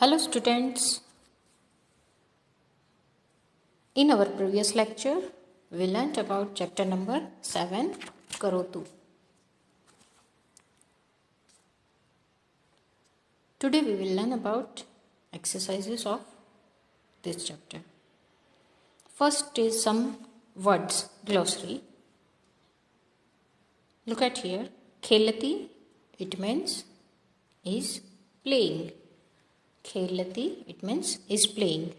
Hello students, in our previous lecture we learnt about chapter number 7 Karotu. Today we will learn about exercises of this chapter. First is some words glossary. Look at here, khelati, it means is playing. Khelati, it means is playing.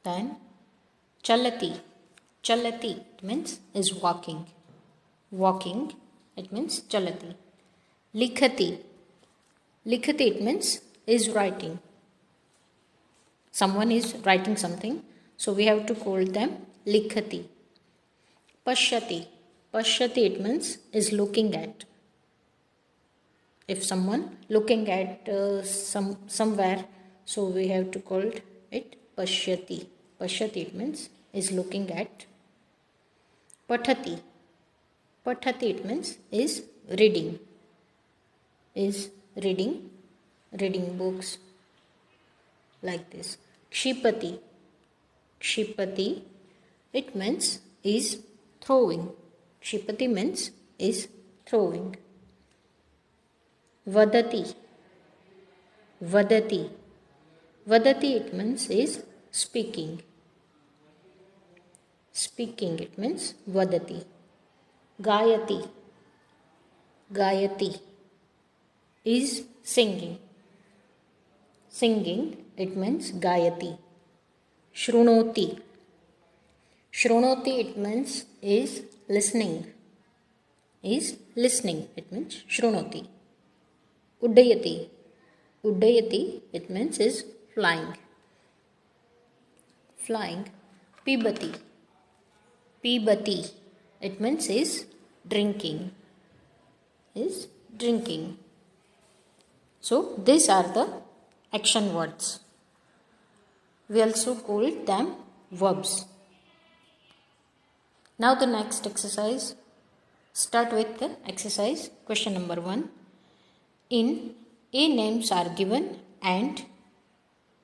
Then chalati, chalati, it means is walking. Walking, it means chalati. Likhati, likhati, it means is writing. Someone is writing something, so we have to call them likhati. Pashyati, pashyati, it means is looking at. If someone looking at somewhere, so we have to call it pashyati. Pashyati, it means is looking at. Pathati, pathati, it means is reading. Is reading, reading books like this. Kshipati, kshipati, it means is throwing. Kshipati means is throwing. Vadati, vadati, vadati, it means is speaking. Speaking, it means vadati. Gayati, gayati, is singing. Singing, it means gayati. Shrunoti, shrunoti, it means is listening. Is listening, it means shrunoti. Uddayati, uddayati, it means is flying. Flying. Pibati, pibati, it means is drinking. Is drinking. So these are the action words. We also call them verbs. Now the next exercise. Start with the exercise question number 1. In A, names are given and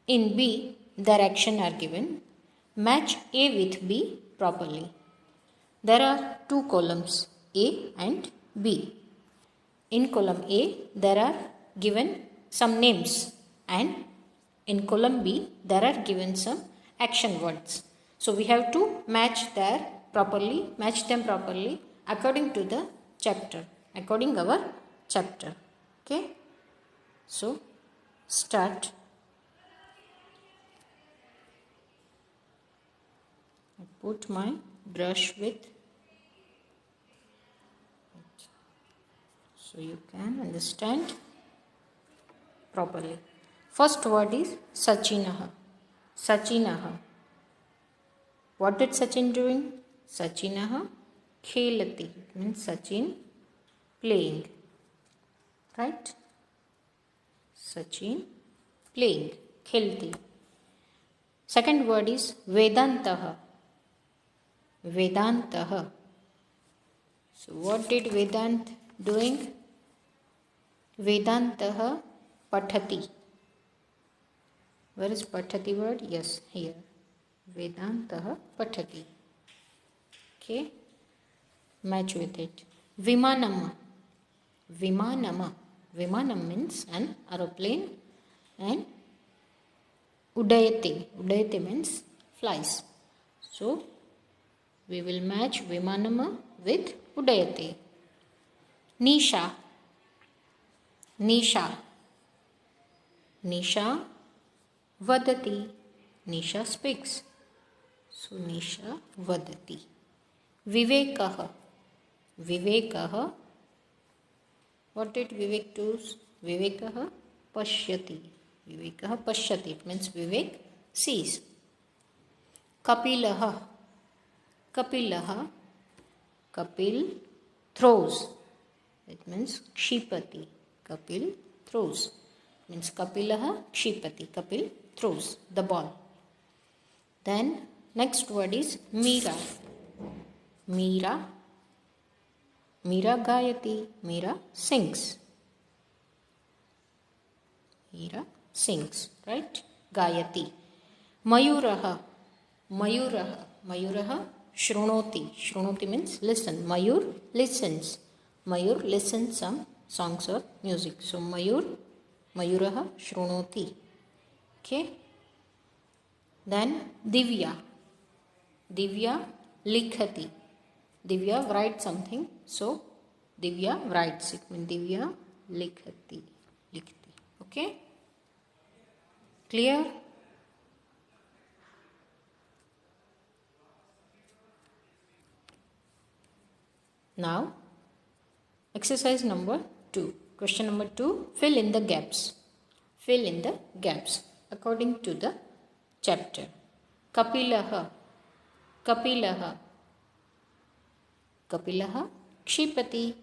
in B, their action are given. Match A with B properly. There are two columns, A and B. In column A, there are given some names and in column B, there are given some action words. So we have to match them properly according to the chapter, according our chapter. Okay, so start. I put my brush with, so you can understand properly. First word is Sachinaha. Sachinaha. What did Sachin doing? Sachinaha khelati. It means Sachin playing. Right? Sachin playing. Khelti. Second word is Vedantaha. Vedantaha. So what did Vedant doing? Vedantaha pathati. Where is pathati word? Yes, here. Vedantaha pathati. Okay. Match with it. Vimanama. Vimanama. Vimanam means an aeroplane and Udayate. Udayate means flies. So we will match Vimanama with Udayate. Nisha. Nisha. Nisha vadati. Nisha speaks. So Nisha vadati. Vivekaha. Vivekaha. What did Vivek do? Vivekaha pashyati. Vivekaha pashyati. It means Vivek sees. Kapilaha. Kapilaha. Kapil throws. It means kshipati. Kapil throws. It means Kapilaha kshipati. Kapil throws the ball. Then next word is Meera. Meera. Meera gayati. Meera sings. Meera sings, right? Gayati. Mayuraha. Mayuraha. Mayuraha shrunoti. Shrunoti means listen. Mayur listens. Mayur listens some songs or music. So Mayuraha shrunoti. Okay. Then Divya. Divya likhati. Divya writes something. So Divya writes it. Means Divya likhati. Likhti. Okay. Clear? Now, exercise number 2. Question number 2. Fill in the gaps. Fill in the gaps according to the chapter. Kapilaha. Kapilaha. Kapilaha Kshipati.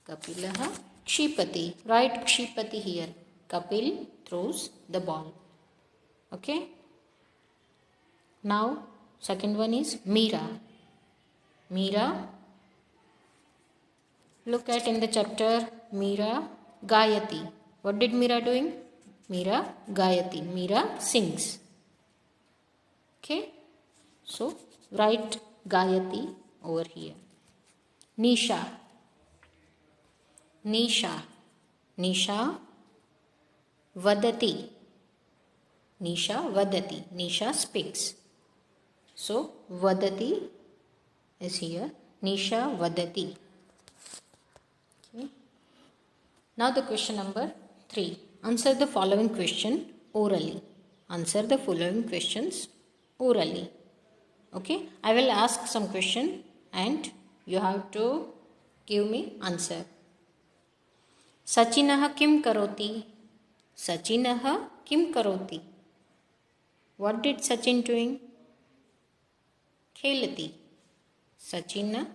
Kapilaha Kshipati. Write Kshipati here. Kapil throws the ball. Okay. Now, second one is Meera. Meera. Look at in the chapter Meera Gayati. What did Meera doing? Meera Gayati. Meera sings. Okay. So write Gayati over here. Nisha. Nisha. Nisha Vadati. Nisha Vadati. Nisha speaks. So Vadati is here. Nisha Vadati. Okay. Now the question number 3. Answer the following question orally. Answer the following questions orally. Okay. I will ask some question and you have to give me answer. Sachinah kim karoti? Sachinah kim karoti? What did Sachin doing? Khelati. Sachin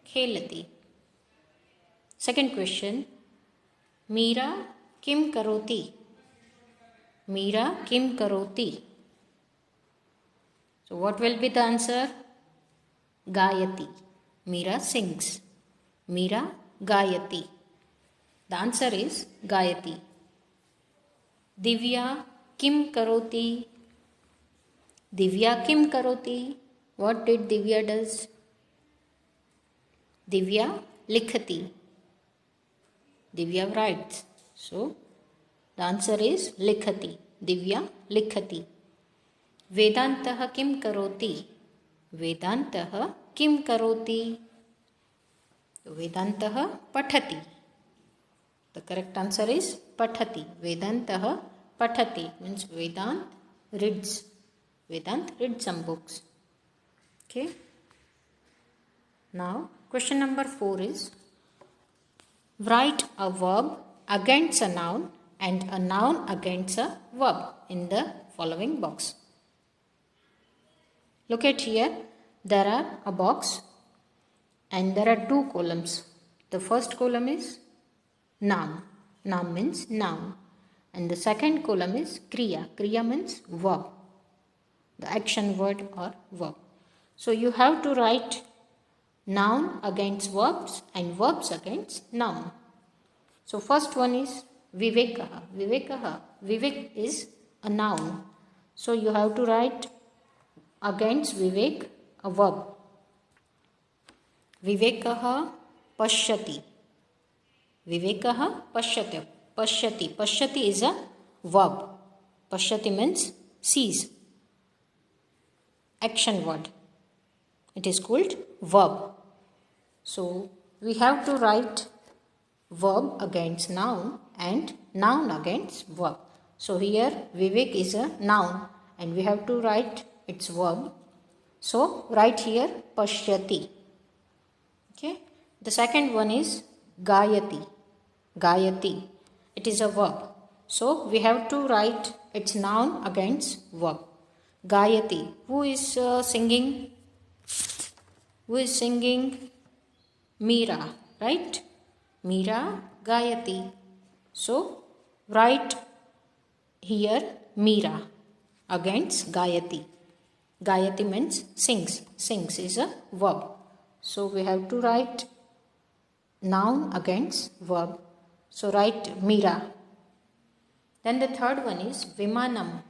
khelati. Second question. Meera kim karoti? Meera kim karoti? So what will be the answer? Gayati. Meera sings. Meera Gayati. The answer is Gayati. Divya kim karoti? Divya kim karoti? What did Divya does? Divya likhati. Divya writes. So the answer is likhati. Divya likhati. Vedantah kim karoti? Vedantah kim karoti? Vedantah pathati. The correct answer is pathati. Vedantah pathati means Vedant reads. Vedant reads some books. Okay. Now question number 4 is write a verb against a noun and a noun against a verb in the following box. Look at here. There are a box and there are 2 columns. The first column is noun. Noun means noun. And the second column is kriya. Kriya means verb. The action word or verb. So you have to write noun against verbs and verbs against noun. So first one is vivekaha. Vivekaha. Vivek is a noun. So you have to write against vivek a verb. Vivekaha pashyati. Vivekaha pashyati. Pashyati. Pashyati is a verb. Pashyati means sees. Action word. It is called verb. So we have to write verb against noun and noun against verb. So here Vivek is a noun and we have to write its verb. So write here pashyati. Okay. The second one is Gayati. Gayati. It is a verb. So we have to write its noun against verb. Gayati. Who is singing? Who is singing? Meera. Right? Meera Gayati. So write here Meera against Gayati. Gayati means sings. Sings is a verb. So we have to write noun against verb. So write Meera. Then the third one is Vimanam.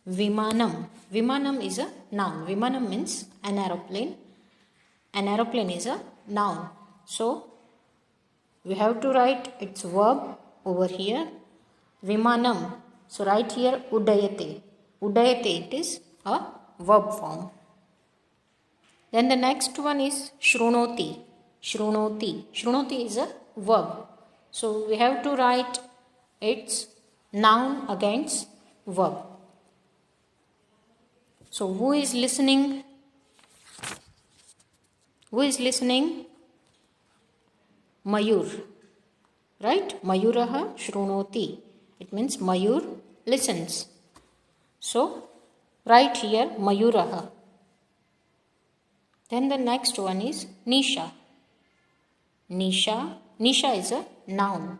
Vimanam. Vimanam is a noun. Vimanam means an aeroplane. An aeroplane is a noun. So we have to write its verb over here. Vimanam. So write here Udayate. Udayate, it is a verb form. Then the next one is Shrunoti. Shrunoti. Shrunoti is a verb. So we have to write its noun against verb. So who is listening? Who is listening? Mayur. Right? Mayuraha Shrunoti. It means Mayur listens. So write here Mayuraha. Then the next one is Nisha. Nisha. Nisha is a noun.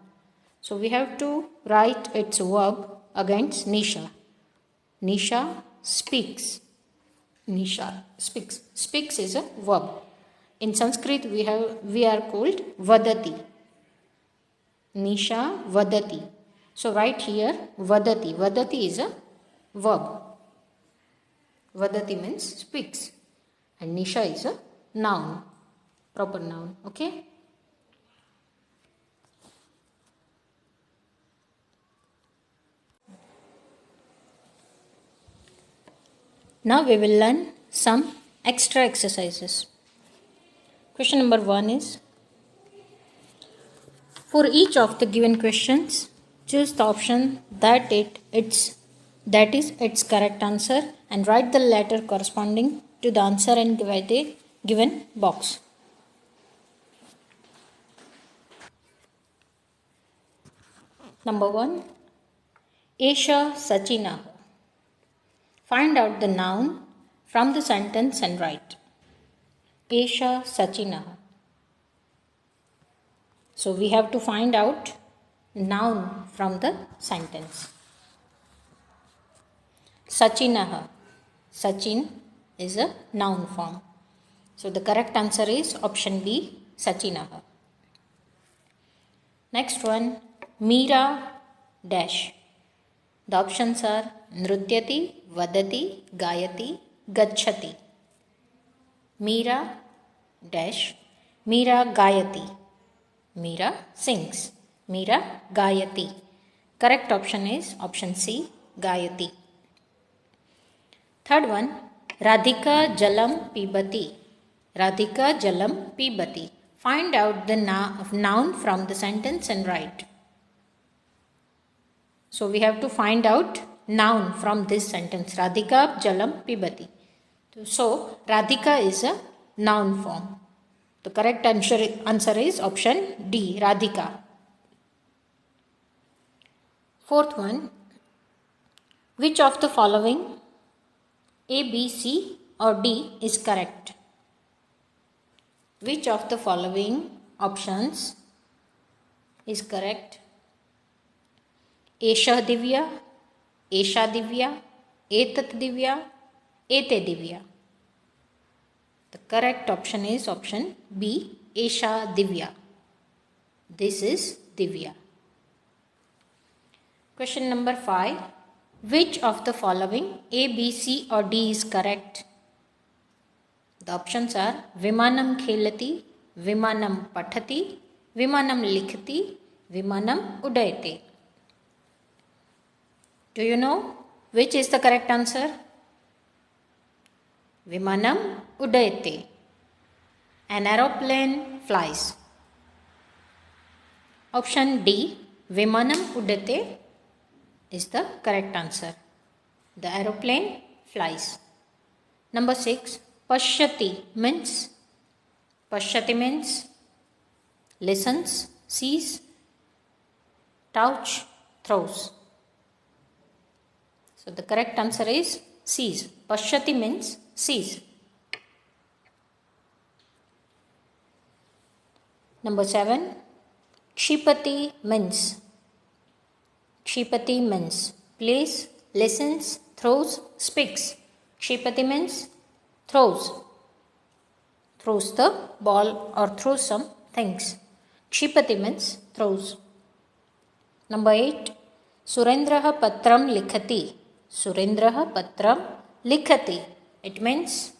So we have to write its verb against Nisha. Nisha speaks. Nisha speaks. Speaks is a verb. In Sanskrit we are called Vadati. Nisha Vadati. So write here Vadati. Vadati is a verb. Vadati means speaks. And Nisha is a noun. Proper noun. Okay. Now we will learn some extra exercises. Question number 1 is, for each of the given questions, choose the option that is its correct answer and write the letter corresponding to the answer and divide the given box. Number 1, Esha Sachina. Find out the noun from the sentence and write. Esha Sachina. So we have to find out noun from the sentence. Sachinaha. Sachin is a noun form. So the correct answer is option B, Sachinaha. Next one, Meera dash. The options are Nrutyati, Vadati, Gayati, Gachati. Meera dash. Meera Gayati. Meera sings. Meera Gayati. Correct option is option C, Gayati. Third one, Radhika Jalam Pibati. Radhika Jalam Pibati. Find out the noun from the sentence and write. So we have to find out noun from this sentence. Radhika Jalam Pibati. So Radhika is a noun form. The correct answer is option D, Radhika. Fourth one, which of the following A, B, C or D is correct? Which of the following options is correct? Esha Divya, Esha Divya, Etat Divya, Ete Divya. The correct option is option B, Esha Divya. This is Divya. Question number 5. Which of the following A, B, C or D is correct? The options are Vimanam Khelati, Vimanam Pathati, Vimanam Likhati, Vimanam Udayate. Do you know which is the correct answer? Vimanam Udayate. An aeroplane flies. Option D, Vimanam Udayate is the correct answer. The aeroplane flies. Number 6, Pashyati means listens, sees, touch, throws. So the correct answer is sees. Pashyati means sees. Number 7, Kshipati means plays, listens, throws, speaks. Kshipati means throws the ball or throws some things. Kshipati means throws. Number 8, सुरेन्द्रः पत्रं लिखति. सुरेन्द्रः पत्रं लिखति. It means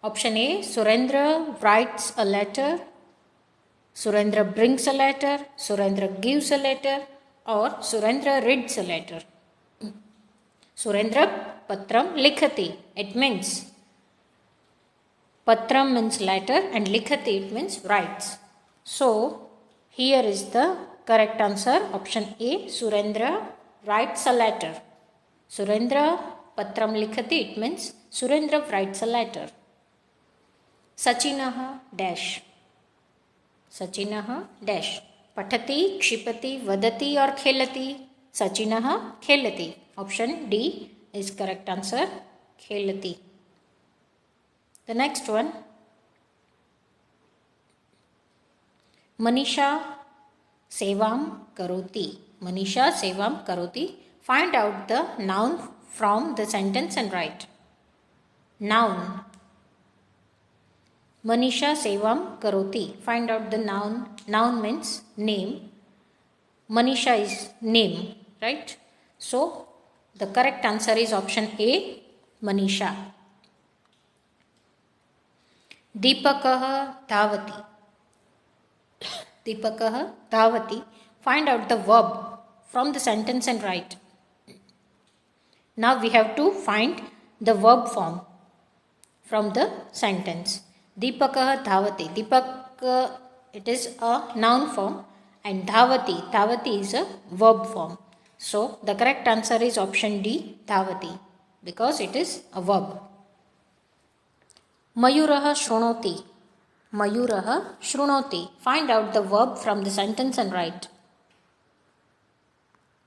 option A, Surendra writes a letter, Surendra brings a letter, Surendra gives a letter, or Surendra reads a letter. Surendra patram likhati. It means patram means letter and likhati it means writes. So here is the correct answer. Option A, Surendra writes a letter. Surendra patram likhati. It means Surendra writes a letter. Sachinah dash. Sachinah dash. Pathati, kshipati, vadati or khelati. Sachinah khelati. Option D is correct answer. Khelati. The next one. Manisha sevam karoti. Manisha sevam karoti. Find out the noun from the sentence and write. Noun. Manisha sevam karoti. Find out the noun. Noun means name. Manisha is name, right? So the correct answer is option A, Manisha. Deepakah dhavati. Deepakah dhavati. Find out the verb from the sentence and write. Now we have to find the verb form from the sentence. Deepakah dhavati. Deepak, it is a noun form, and dhavati. Dhavati is a verb form. So the correct answer is option D, dhavati, because it is a verb. Mayurah shrunoti. Mayurah shrunoti. Find out the verb from the sentence and write.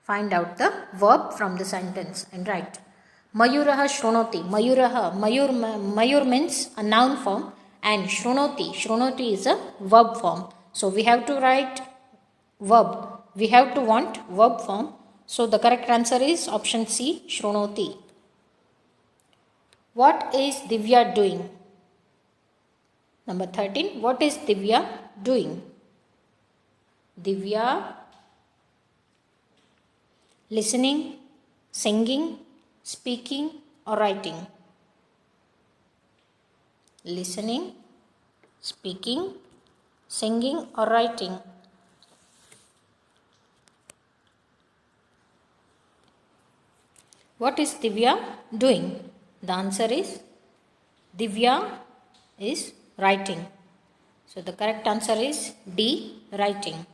Find out the verb from the sentence and write. Mayurah shrunoti. Mayur means a noun form, and shrunoti is a verb form. So we have to write verb. We have to want verb form. So the correct answer is option C, shrunoti. What is Divya doing? Number 13. What is Divya doing? Divya listening, singing, speaking or writing. Listening, speaking, singing or writing. What is Divya doing? The answer is Divya is writing. So the correct answer is D, writing.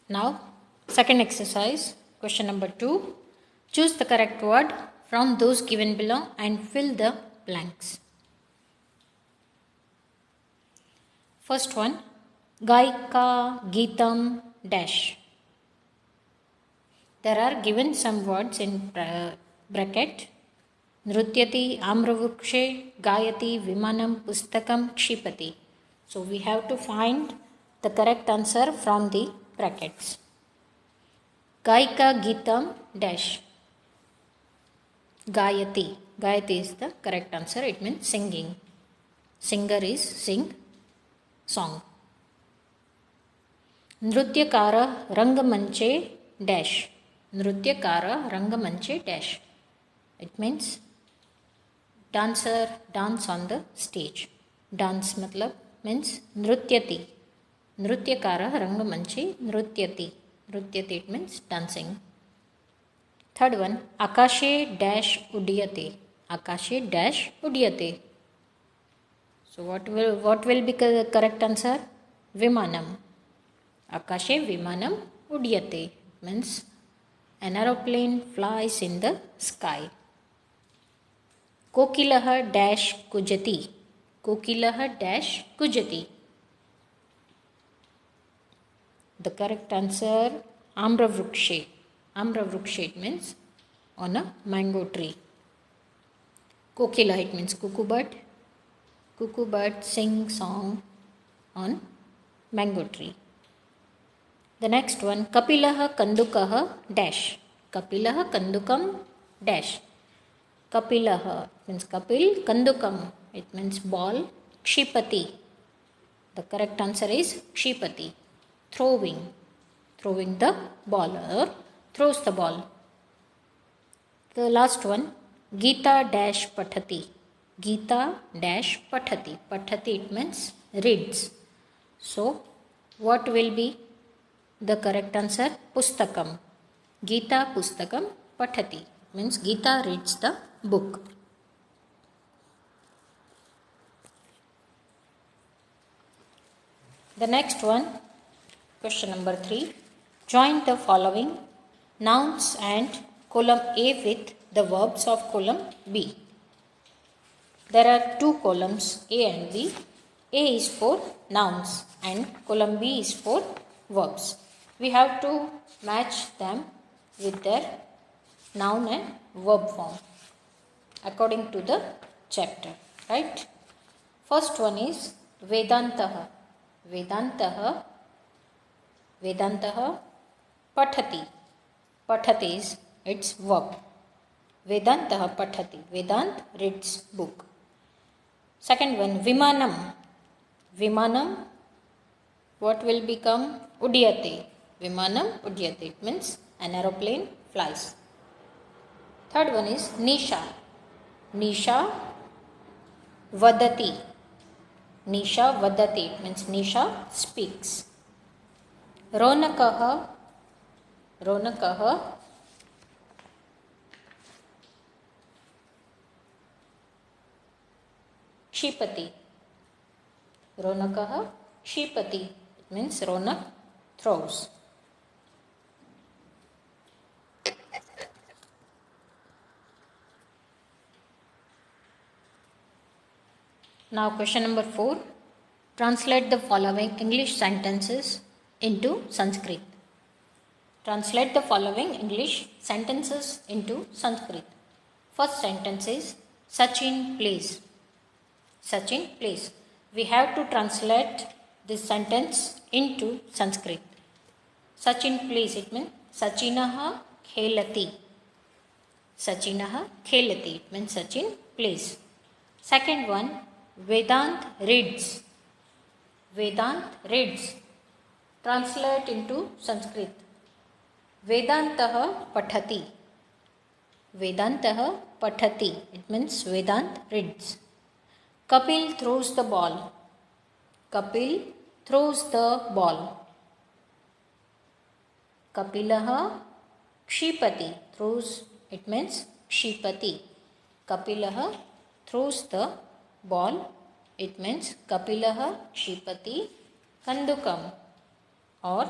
Now, second exercise, question number 2. Choose the correct word from those given below and fill the blanks. First one, Gaika Geetam dash. There are given some words in bracket. Nrutyati, Amravrukshe, Gayati, Vimanam, Pustakam, Kshipati. So we have to find the correct answer from the brackets. Gaika Geetam dash. Gayati. Gayati is the correct answer. It means singing. Singer is sing, song. Nrutyakara Rangamanche dash. Nrutyakara Rangamanche dash. It means dancer, dance on the stage. Dance matlab means nrutyati. Nrutyakara Rangamanche nrutyati. Nrutyati it means dancing. Third one, Akashe dash udiyate. Akashe dash udiyate. So what will be the correct answer? Vimanam. Akashe Vimanam udiyate means an aeroplane flies in the sky. Kokilah dash kujati. Kokilah dash kujati. The correct answer, Amravrukshe. Amravrukshe it means on a mango tree. Kokila it means cuckoo bird. Cuckoo bird sing song on mango tree. The next one, Kapilah Kandukah dash. Kapilah Kandukam dash. Kapilah means Kapil. Kandukam, it means ball. Kshipati, the correct answer is Kshipati. Throwing the ball or throws the ball. The last one, Gita dash Pathati. Gita dash Pathati. Pathati, it means reads. So, what will be the correct answer? Pustakam. Gita Pustakam Pathati means Gita reads the book. The next one, question number 3. Join the following nouns and column A with the verbs of column B. There are two columns A and B. A is for nouns and column B is for verbs. We have to match them with their noun and verb form according to the chapter, right? First one is Vedantaha. Vedantaha Pathati. Pathati is its verb. Vedantaha Pathati. Vedant reads book. Second one, Vimanam. Vimanam, what will become? Udyate. Vimanam Udyate. It means an aeroplane flies. Third one is Nisha. Nisha Vadati. Nisha Vadati. It means Nisha speaks. Ronakaha. Ronakaha Kshipati. Ronakaha Kshipati. It means Ronak throws. Now question number 4. Translate the following English sentences into Sanskrit. Translate the following English sentences into Sanskrit. First sentence is Sachin plays. Sachin plays. We have to translate this sentence into Sanskrit. Sachin plays. It means Sachinaha khelati. Sachinaha khelati. It means Sachin plays. Second one, Vedant reads. Vedant reads. Translate into Sanskrit. Vedantaha pathati. Vedantaha pathati. It means Vedant reads. Kapil throws the ball. Kapil throws the ball. Kapilaha kshipati. Throws. It means kshipati. Kapilaha throws the ball. It means Kapilaha kshipati kandukam or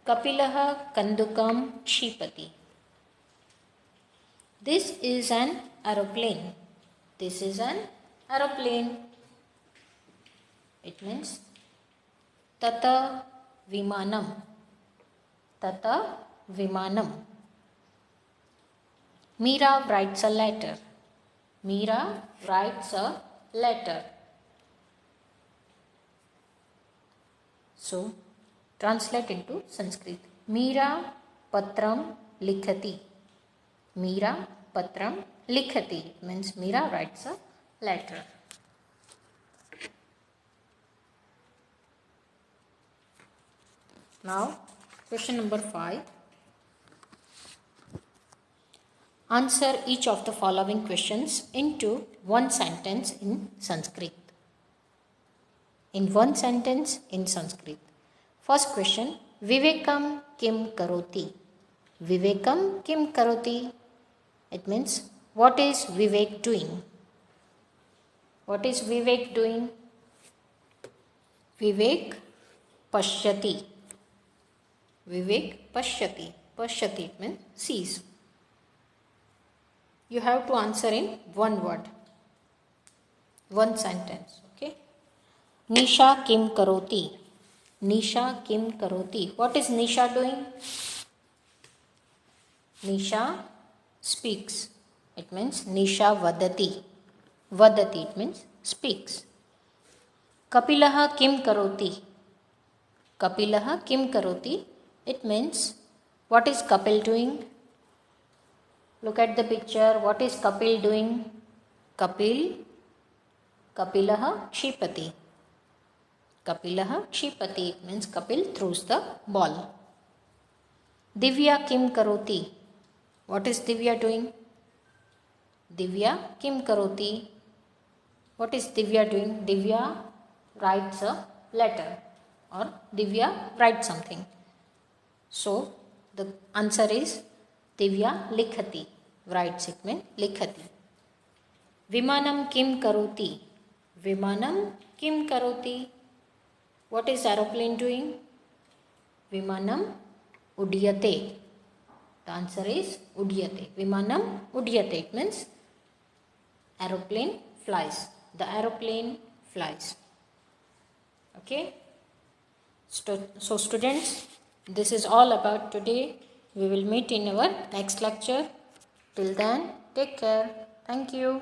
Kapilaha kandukam kshipati. This is an aeroplane. This is an aeroplane. It means Tata Vimanam. Tata Vimanam. Meera writes a letter. Meera writes a letter. So, translate into Sanskrit. Meera patram likhati. Meera patram likhati. It means Meera writes a letter. Now, question number 5. Answer each of the following questions into one sentence in Sanskrit. In one sentence in Sanskrit. First question, Vivekam kim karoti? Vivekam kim karoti? It means, what is Vivek doing? What is Vivek doing? Vivek pashyati. Vivek pashyati. Pashyati means sees. You have to answer in one word. One sentence. Okay. Nisha kim karoti. Nisha kim karoti. What is Nisha doing? Nisha speaks. It means Nisha vadati. Vadati, it means speaks. Kapilaha kim karoti. Kapilaha kim karoti. It means, what is Kapil doing? Look at the picture. What is Kapil doing? Kapilah Kshipati. Kapilah Kshipati. It means Kapil throws the ball. Divya Kim Karoti. What is Divya doing? Divya Kim Karoti. What is Divya doing? Divya writes a letter, or Divya writes something. So the answer is Divya Likhati. Writes, it means Likhati. Vimanam Kim Karoti. Vimanam Kim Karoti. What is aeroplane doing? Vimanam Udiyate. The answer is Udiyate. Vimanam Udiyate. It means aeroplane flies. The aeroplane flies. Okay. So students, this is all about today. We will meet in our next lecture. Till then, take care. Thank you.